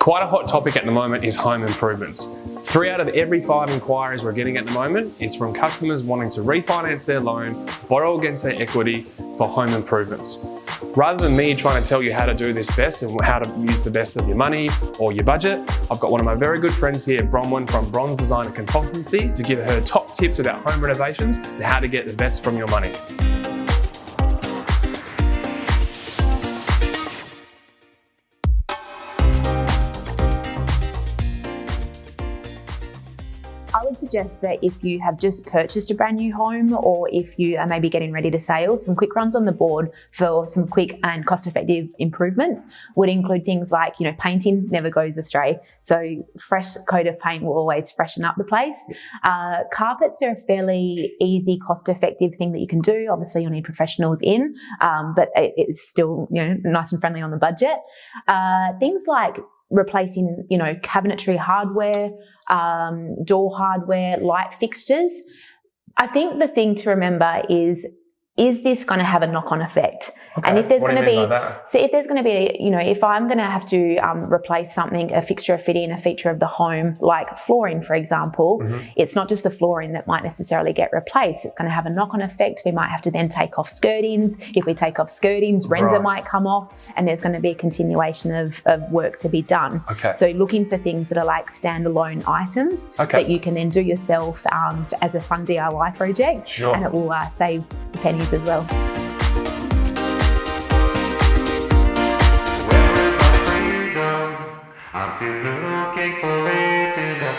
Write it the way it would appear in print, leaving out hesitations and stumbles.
Quite a hot topic at the moment is home improvements. 3 out of every 5 inquiries we're getting at the moment is from customers wanting to refinance their loan, borrow against their equity for home improvements. Rather than me trying to tell you how to do this best and how to use the best of your money or your budget, I've got one of my very good friends here, Bronwyn from Bronz Designs Consultancy, to give her top tips about home renovations and how to get the best from your money. I would suggest that if you have just purchased a brand new home, or if you are maybe getting ready to sell, some quick runs on the board for some quick and cost-effective improvements would include things like, painting never goes astray. So fresh coat of paint will always freshen up the place. Carpets are a fairly easy, cost-effective thing that you can do. Obviously, you'll need professionals in, but it's still, nice and friendly on the budget. Things like replacing, cabinetry hardware, door hardware, light fixtures. I think the thing to remember is this going to have a knock-on effect? Okay. And if there's going to be, if there's going to be, if I'm going to have to replace something, a fixture, a fitting, a feature of the home, like flooring, for example, it's not just the flooring that might necessarily get replaced. It's going to have a knock-on effect. We might have to then take off skirtings. If we take off skirtings, Renza might come off, and there's going to be a continuation of work to be done. Okay. So looking for things that are like standalone items that you can then do yourself as a fun DIY project, and it will save pennies as well. I've been looking for it in the